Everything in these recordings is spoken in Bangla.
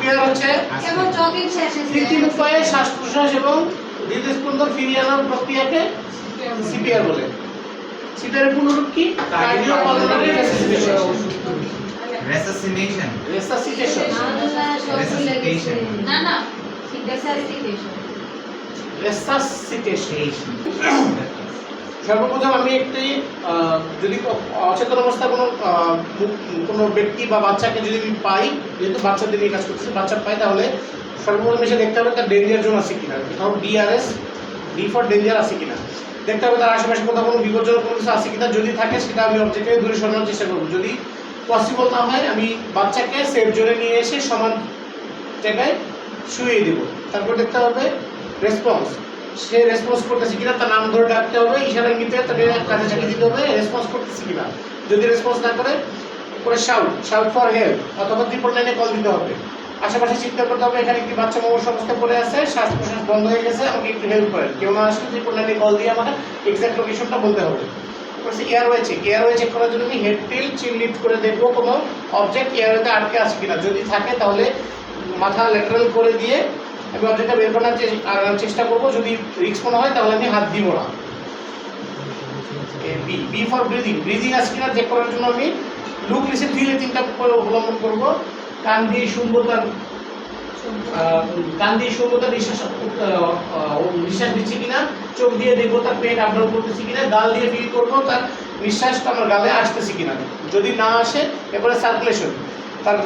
সিপিআর হচ্ছে কেবল জগিং শেষে কৃত্রিম উপায়ে শ্বাস প্রশ্বাস এবং হৃদস্পন্দন ফিরিয়ে আনার প্রক্রিয়াকে সিপিআর বলে। সিপিআর এর পূর্ণরূপ কি? Cardiopulmonary resuscination resuscitation. না না রেসাসিটেশন। রেসাসিটেশন। সর্বপ্রথম আমি একটি যদি অচেতন অবস্থায় কোনো ব্যক্তি বা বাচ্চাকে যদি আমি পাই, যেহেতু বাচ্চাদের নিয়ে কাজ করতেছি, বাচ্চা পাই, তাহলে সর্বপ্রথম এসে দেখতে হবে তার ডেঞ্জার জোন আছে কিনা, কোথাও ডিআরএস ডি ফর ডেঞ্জার আছে কিনা দেখতে হবে, তার আশেপাশে কোথাও কোনো বিপজ্জনক কোনো কিছু আছে কিনা। যদি থাকে সেটা আমি অবজেক্টকে দূরে সরানোর চেষ্টা করবো। যদি পসিবল না হয় আমি বাচ্চাকে সেফ জোনে নিয়ে এসে সমান জায়গায় শুয়ে দেবো। তারপর দেখতে হবে রেসপন্স, সে রেসপন্স করতেছে কিনা, তার নাম ধরে ডাকতে হবে, ইশারা ইঙ্গিতে তাকে কাছে চাকি দিতে হবে রেসপন্স করতেছে কিনা। যদি রেসপন্স না করে শাউট ফর হেল্প অথবা 999-এ কল দিতে হবে। আশেপাশে চিন্তা করতে হবে এখানে একটি বাচ্চা মুমূর্ষ অবস্থায় পড়ে আছে, শ্বাস প্রশ্বাস বন্ধ হয়ে গেছে, আমাকে একটু হেল্প করেন। কেউ না আসলে 999-এ কল দিয়ে আমাকে এক্সাক্ট লোকেশনটা বলতে হবে। এয়ারওয়ে চেক করার জন্য আমি হেড টিল চিন লিফট করে দেখবো কোনো অবজেক্ট এয়ারওয়েতে আটকে আছে কিনা। যদি থাকে তাহলে মাথা ল্যাটারাল করে দিয়ে আমি অবজেক্টটা বের করার চেষ্টা করবো। যদি রিস্ক মনে হয় তাহলে আমি হাত দিব না। বি ফর ব্রিদিং আছে কিনা চেক করার জন্য আমি লুক লিসেন ফিল এই তিনটা অবলম্বন করবো। কান দিয়ে শুনবোতার নিঃশ্বাস দিচ্ছি কিনা, চোখ দিয়ে দেখবো তার পেট আপ ডাউন করতেছি কিনা, গাল দিয়ে ফিল করবো তার নিঃশ্বাসটা আমার গালে আসতেছে কিনা। যদি না আসে এরপরে সার্কুলেশন, তার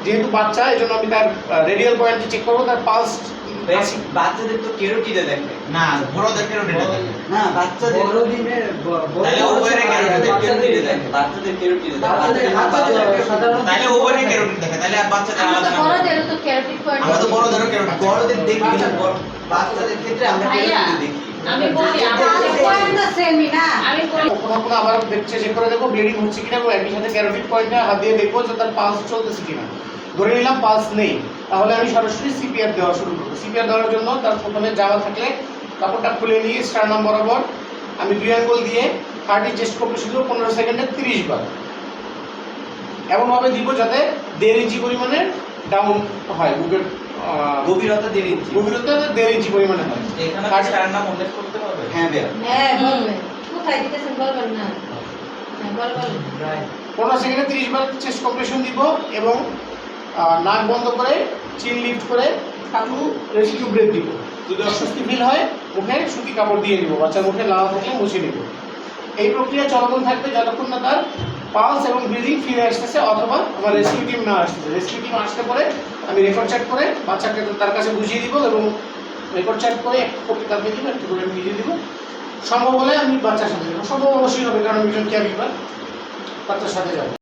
যেহেতু বাচ্চা এই জন্য আমি তার রেডিয়াল পয়েন্টে চেক করবো, তার পালস। বাচ্চাদের তো কেরোটিডে দেখে না, বড়দের কেরোটিডে দেখে না, বাচ্চাদের বড়দিনের তাহলে ওভারে কেরোটিডে দেখে, বাচ্চাদের কেরোটিডে তাহলে ওভারে কেরোটিড দেখে, তাহলে আর বাচ্চাদের আলাদা না। বড়দেরও তো ক্যারোটিড পয়েন্ট। আমরা তো বড়দেরও কেরোটিড বড়দের দেখি না, বাচ্চাদের ক্ষেত্রে আমরা কেরোটিডে দেখি। আমি বলি পয়েন্ট তো সেমই না। আমি বলি কখনো আবার চেক করে দেখবো ব্লিডিং হচ্ছে কিনা, এবং একই সাথে ক্যারোটিড পয়েন্টে হাত দিয়ে দেখবো যে তার পালস চলতেছে কিনা। ধরে নিলাম পালস নেই, তাহলে আমি সরাসরি সিপিআর দেওয়া শুরু করবো। সিপিআর দেওয়ার জন্য তার প্রথমে জামা থাকলে কাপড়টা খুলে নিয়ে স্টার্নাম বরাবর আমি 2 আঙ্গুল দিয়ে 30 চেস্ট কম্প্রেশন দেবো 15 সেকেন্ডে 30 বার। এমনভাবে দিব যাতে 1.5 ইঞ্চি পরিমাণে ডাউন হয়, বুকের গভীরতা 1.5 ইঞ্চি, গভীরতা 1.5 ইঞ্চি পরিমাণে হয়। এখানে কার নাম উল্লেখ করতে হবে? হ্যাঁ বের। হ্যাঁ বলবে। কোথায় দিতেছেন বলবেন না। হ্যাঁ বলবেন। 15 সেকেন্ডে 30 বার চেস্ট কম্প্রেশন দিব এবং নাক বন্ধ করে চিন লিফট করে একটু রেস্কিউ ব্রেথ দিব। যদি অস্বস্তি ফিল হয় মুখে সুতি কাপড় দিয়ে দিব, বাচ্চার মুখে লাল থাকলে মুছে নিব। এই প্রক্রিয়া চলমান থাকবে যতক্ষণ না তার পালস এবং ব্রিদিং ফিরে আসতেছে অথবা আমার রেস্কিউ টিম না আসতেছে। রেস্কিউ টিম আসতে পরে আমি রেকর্ড চেক করে বাচ্চাকে তার কাছে বুঝিয়ে দিব এবং রেকর্ড চেক করে একটু কপি তাকে দিব, একটু করে আমি নিজে দিব। সম্ভব হলে আমি বাচ্চার সাথে যাবো, সম্ভব অবশ্যই হবে কারণ আমি একজন কেয়ারগিভার, বাচ্চার সাথে যাবো।